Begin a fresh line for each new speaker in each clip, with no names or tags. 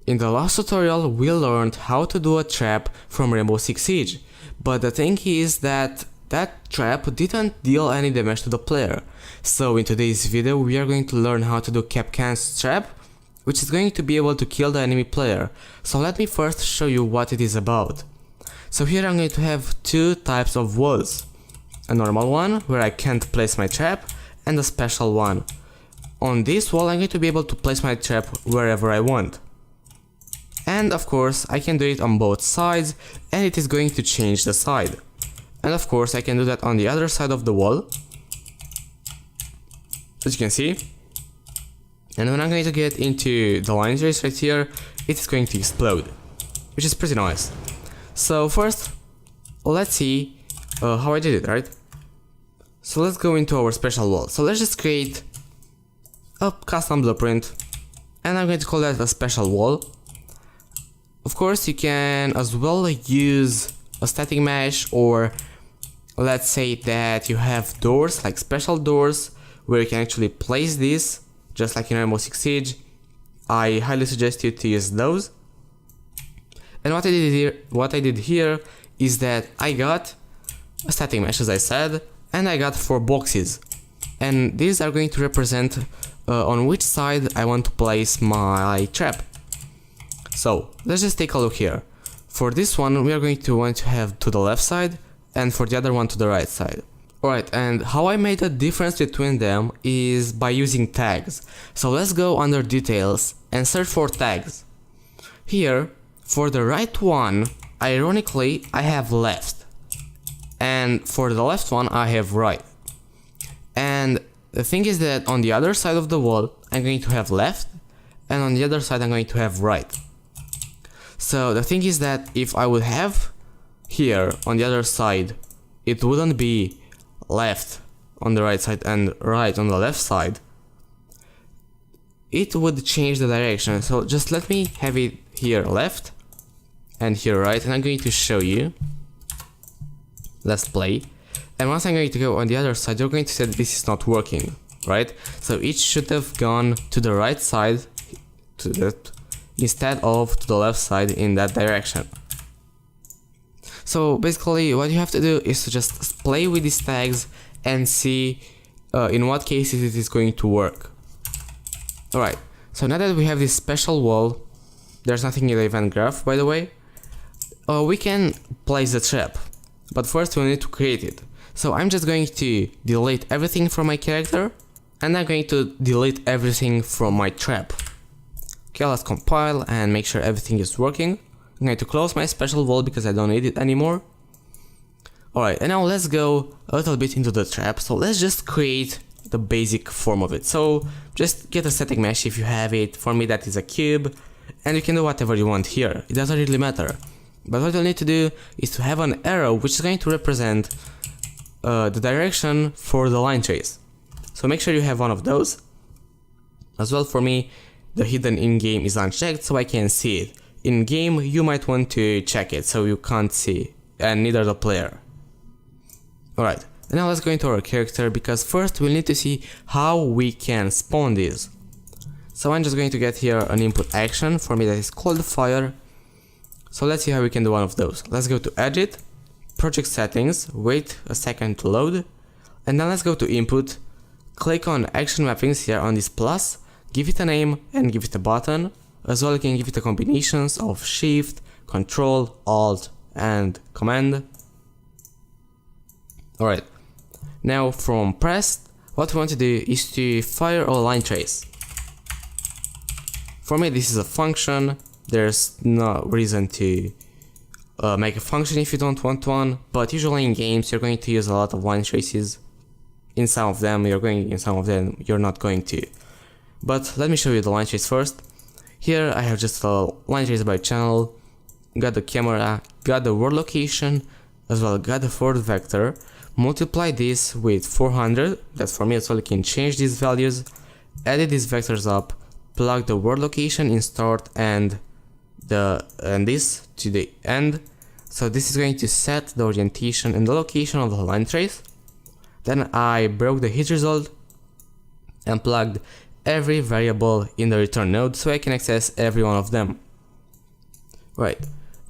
In the last tutorial we learned how to do a trap from Rainbow Six Siege, but the thing is that trap didn't deal any damage to the player. So in today's video we are going to learn how to do Kapkan's trap, which is going to be able to kill the enemy player. So let me first show you what it is about. So here I'm going to have two types of walls. A normal one, where I can't place my trap, and a special one. On this wall I'm going to be able to place my trap wherever I want. And of course I can do it on both sides, and it is going to change the side. And of course I can do that on the other side of the wall, as you can see. And when I'm going to get into the line trace right here, it is going to explode, which is pretty nice. So first, let's see how I did it, right? So let's go into our special wall. So let's just create a custom blueprint, and I'm going to call that a special wall. Of course you can as well use a static mesh, or let's say that you have doors, like special doors, where you can actually place this, just like in Rainbow Six Siege. I highly suggest you to use those. And what I did here is that I got a static mesh, as I said, and I got 4 boxes. And these are going to represent on which side I want to place my trap. So let's just take a look here. For this one we are going to want to have to the left side, and for the other one to the right side. Alright, and how I made a difference between them is by using tags. So let's go under details and search for tags. Here, for the right one, ironically I have left, and for the left one I have right. And the thing is that on the other side of the wall I'm going to have left, and on the other side I'm going to have right. So the thing is that if I would have here on the other side, it wouldn't be left on the right side and right on the left side. It would change the direction. So just let me have it here left and here right, and I'm going to show you. Let's play. And once I'm going to go on the other side, you're going to say that this is not working, right? So it should have gone to the right side instead of to the left side in that direction. So basically what you have to do is to just play with these tags and see in what cases it is going to work. Alright, so now that we have this special wall, there's nothing in the event graph, by the way, we can place the trap, but first we need to create it. So I'm just going to delete everything from my character, and I'm going to delete everything from my trap. Okay, let's compile and make sure everything is working. I'm going to close my special wall because I don't need it anymore. Alright, and now let's go a little bit into the trap. So let's just create the basic form of it. So just get a static mesh if you have it. For me that is a cube, and you can do whatever you want here. It doesn't really matter. But what you'll need to do is to have an arrow which is going to represent the direction for the line trace. So make sure you have one of those. As well, for me, the hidden in-game is unchecked, so I can see it. In-game, you might want to check it, so you can't see, and neither the player. Alright, and now let's go into our character, because first we'll need to see how we can spawn these. So I'm just going to get here an input action, for me that is called fire. So let's see how we can do one of those. Let's go to Edit, Project Settings, wait a second to load, and then let's go to Input, click on Action Mappings here on this plus, give it a name and give it a button. As well, you can give it a combinations of Shift, Control, Alt, and Command. Alright, now from pressed, what we want to do is to fire a line trace. For me this is a function. There's no reason to make a function if you don't want one, but usually in games you're going to use a lot of line traces. In some of them you're not going to. But let me show you the line trace first. Here I have just a line trace by channel, got the camera, got the world location, as well got the forward vector, multiply this with 400, that's for me, so you can change these values, edit these vectors up, plug the world location in start and this to the end. So this is going to set the orientation and the location of the line trace. Then I broke the hit result and plugged every variable in the return node so I can access every one of them. Right.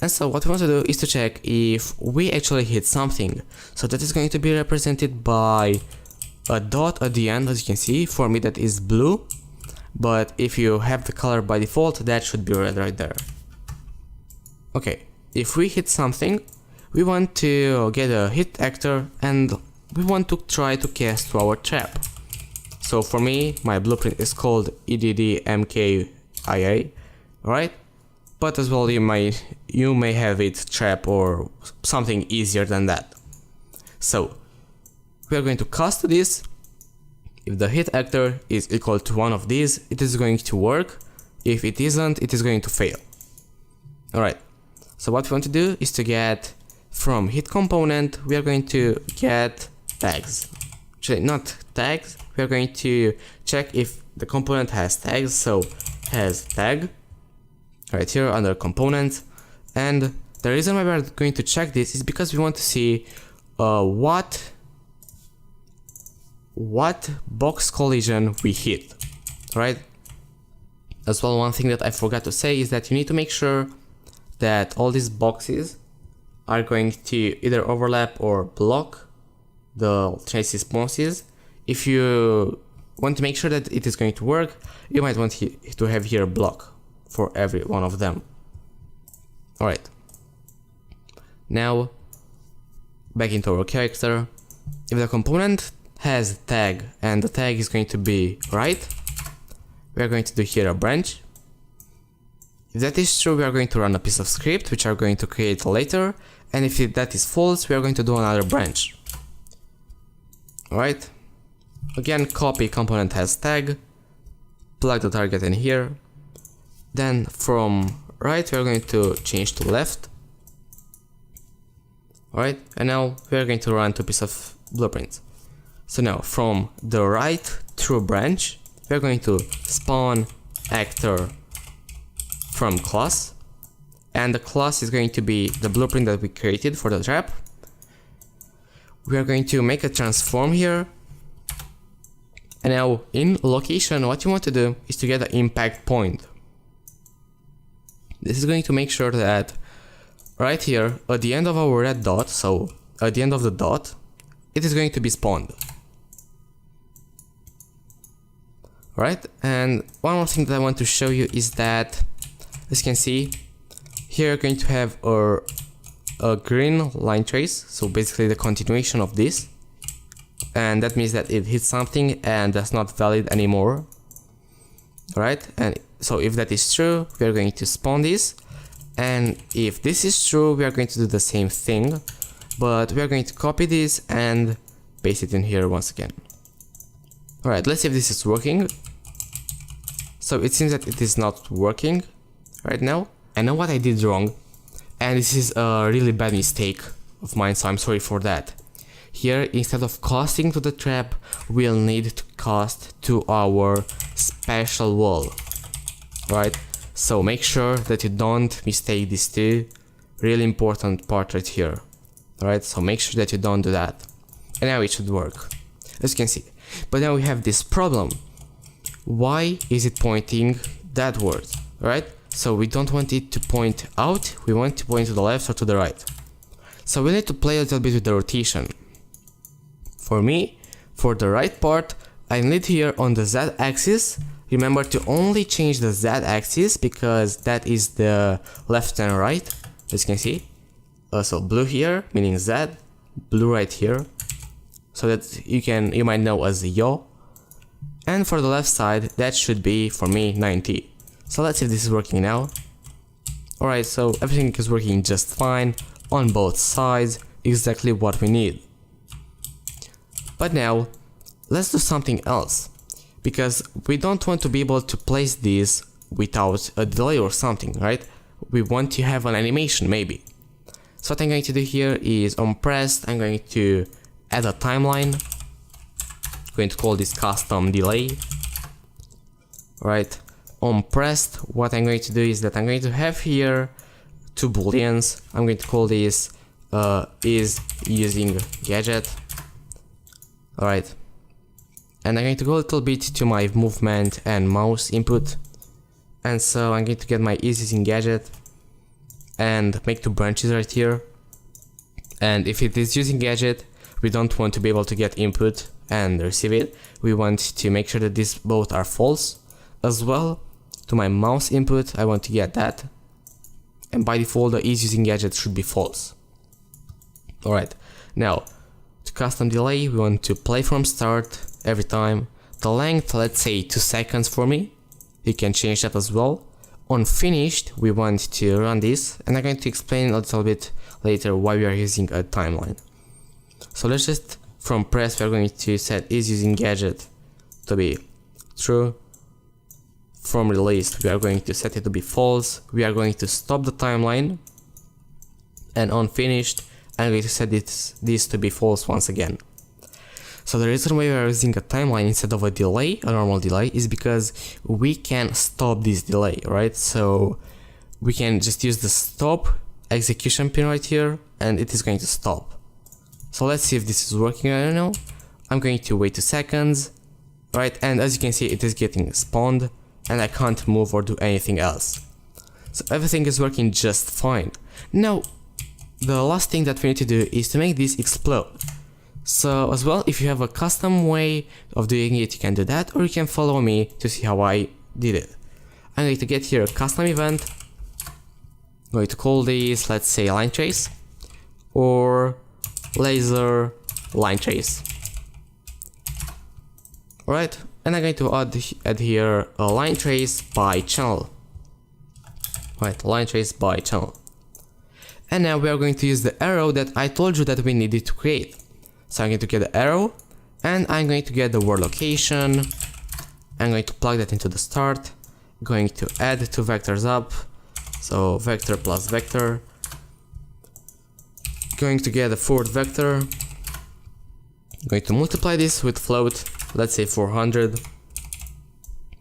And so what we want to do is to check if we actually hit something. So that is going to be represented by a dot at the end, as you can see. For me that is blue, but if you have the color by default, that should be red right there. Okay, if we hit something, we want to get a hit actor and we want to try to cast to our trap. So for me, my blueprint is called EDD MKII, right? But as well, you may have it trap or something easier than that. So we are going to cast this. If the hit actor is equal to one of these, it is going to work. If it isn't, it is going to fail. Alright, so what we want to do is to get from hit component, we are going to get tags. Actually, not tags, we are going to check if the component has tags, so has tag. Right here under components, and the reason why we are going to check this is because we want to see what box collision we hit, right? As well, one thing that I forgot to say is that you need to make sure that all these boxes are going to either overlap or block the trace responses. If you want to make sure that it is going to work, you might want to have here a block for every one of them. Alright, now back into our character. If the component has a tag and the tag is going to be right, we are going to do here a branch. If that is true, we are going to run a piece of script which we are going to create later, and if that is false, we are going to do another branch. Alright, again copy component has tag, plug the target in here. Then from right we are going to change to left. Alright, and now we are going to run two pieces of blueprints. So now from the right through branch, we are going to spawn actor from class, and the class is going to be the blueprint that we created for the trap. We are going to make a transform here. And now in location, what you want to do is to get the impact point. This is going to make sure that right here at the end of our red dot, so at the end of the dot, it is going to be spawned. Right, and one more thing that I want to show you is that, as you can see, here you're going to have a green line trace, so basically the continuation of this, and that means that it hits something and that's not valid anymore. Right, and so if that is true, we are going to spawn this, and if this is true, we are going to do the same thing, but we are going to copy this and paste it in here once again. Alright, let's see if this is working. So it seems that it is not working right now. I know what I did wrong, and this is a really bad mistake of mine, so I'm sorry for that. Here, instead of casting to the trap, we'll need to cast to our special wall. Right? So make sure that you don't mistake these two. Really important part right here. Alright, so make sure that you don't do that. And now it should work, as you can see. But now we have this problem. Why is it pointing thatward? Right? So we don't want it to point out, we want to point to the left or to the right. So we need to play a little bit with the rotation. For me, for the right part, I need here on the Z axis, remember to only change the Z axis because that is the left and right, as you can see. So blue here, meaning Z, blue right here, so that you might know as yaw. And for the left side, that should be, for me, 90. So let's see if this is working now. Alright, so everything is working just fine on both sides, exactly what we need. But now, let's do something else, because we don't want to be able to place these without a delay or something, right? We want to have an animation maybe. So what I'm going to do here is on pressed, I'm going to add a timeline. I'm going to call this custom delay. Right, on pressed, what I'm going to do is that I'm going to have here two booleans. I'm going to call this is using gadget. Alright, and I'm going to go a little bit to my movement and mouse input, and so I'm going to get my is using gadget, and make two branches right here. And if it is using gadget, we don't want to be able to get input and receive it. We want to make sure that these both are false. As well, to my mouse input, I want to get that. And by default, the is using gadget should be false. Alright, now to custom delay, we want to play from start every time. The length, let's say 2 seconds for me. You can change that as well. On finished, we want to run this, and I'm going to explain a little bit later why we are using a timeline. So let's just, from press, we are going to set is using gadget to be true. From released, we are going to set it to be false. We are going to stop the timeline, and on finished, I'm going to set this to be false once again. So the reason why we are using a timeline instead of a delay, a normal delay, is because we can stop this delay, right? So we can just use the stop execution pin right here, and it is going to stop. So let's see if this is working. I don't know. I'm going to wait 2 seconds, right? And as you can see, it is getting spawned, and I can't move or do anything else. So everything is working just fine. Now, the last thing that we need to do is to make this explode. So as well, if you have a custom way of doing it, you can do that, or you can follow me to see how I did it. I'm going to get here a custom event. I'm going to call this, let's say, line trace or laser line trace. Alright, and I'm going to add here a line trace by channel. Right, line trace by channel. And now we are going to use the arrow that I told you that we needed to create. So I'm going to get the arrow, and I'm going to get the word location. I'm going to plug that into the start. Going to add 2 vectors up. So vector plus vector. Going to get a forward vector. Going to multiply this with float. Let's say 400.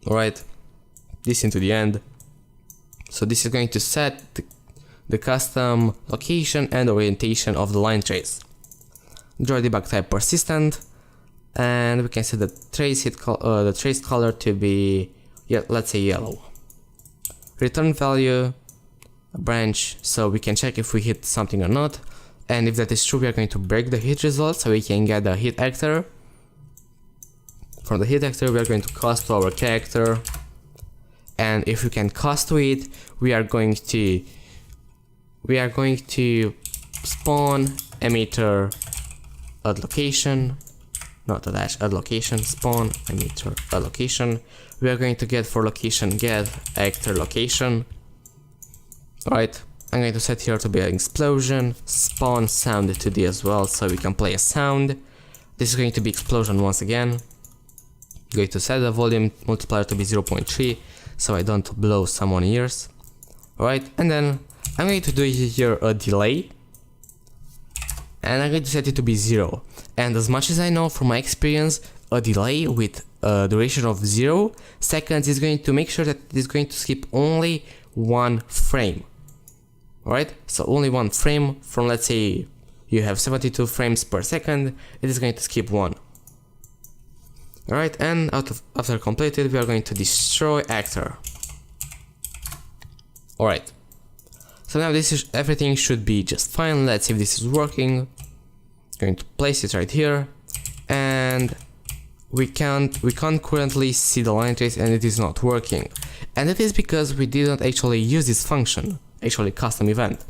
Alright, this into the end. So this is going to set the custom location and orientation of the line trace. Draw debug type persistent, and we can set the trace color to be, let's say, yellow. Return value, a branch, so we can check if we hit something or not. And if that is true, we are going to break the hit result, so we can get the hit actor. From the hit actor, we are going to cast to our character, and if we can cast to it, we are going to spawn emitter add location, not a dash, add location, spawn emitter add location. We are going to get for location get actor location. Alright, I'm going to set here to be an explosion, spawn sound to D as well, so we can play a sound. This is going to be explosion once again. I'm going to set the volume multiplier to be 0.3, so I don't blow someone's ears. Alright, and then I'm going to do here a delay, and I'm going to set it to be 0. And as much as I know from my experience, a delay with a duration of 0 seconds is going to make sure that it is going to skip only 1 frame. Alright, so only 1 frame from, let's say, you have 72 frames per second, it is going to skip 1. Alright, and after completed, we are going to destroy actor. Alright. So now everything should be just fine. Let's see if this is working. Going to place it right here, and we can't currently see the line trace, and it is not working. And that is because we didn't actually use this function, actually custom event.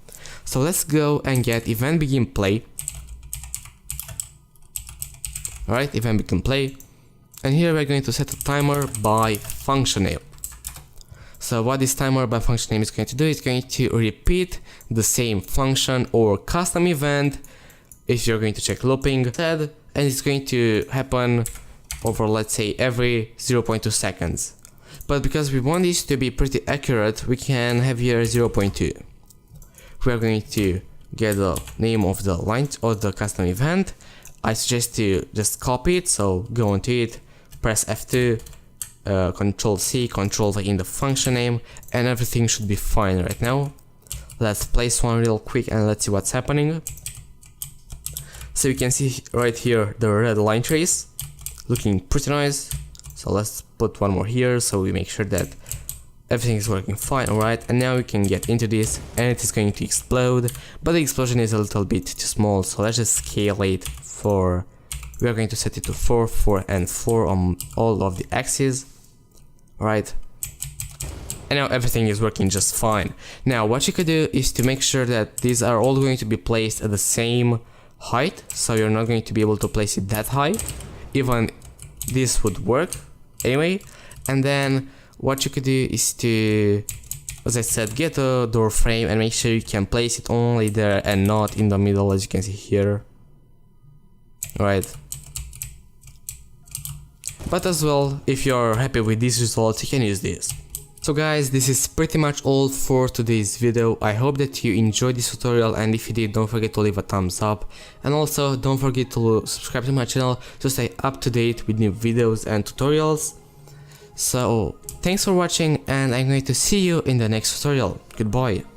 So let's go and get event begin play. Alright, event begin play, and here we're going to set a timer by function name. So what this timer by function name is going to do is going to repeat the same function or custom event if you're going to check looping instead, and it's going to happen over, let's say, every 0.2 seconds. But because we want this to be pretty accurate, we can have here 0.2. We are going to get the name of the line or the custom event. I suggest to just copy it, so go into it, press F2, Control C, Control V in the function name, and everything should be fine right now. Let's place one real quick and let's see what's happening. So you can see right here the red line trace, looking pretty nice. So let's put one more here so we make sure that everything is working fine, alright, and now we can get into this and it is going to explode, but the explosion is a little bit too small, so let's just scale it for, we are going to set it to 4, 4 and 4 on all of the axes, alright, and now everything is working just fine. Now what you could do is to make sure that these are all going to be placed at the same height, so you're not going to be able to place it that high, even this would work anyway, and then what you could do is to, as I said, get a door frame and make sure you can place it only there and not in the middle, as you can see here. Right. But as well, if you're happy with these results, you can use this. So guys, this is pretty much all for today's video. I hope that you enjoyed this tutorial, and if you did, don't forget to leave a thumbs up. And also, don't forget to subscribe to my channel to stay up to date with new videos and tutorials. So, thanks for watching, and I'm going to see you in the next tutorial. Goodbye.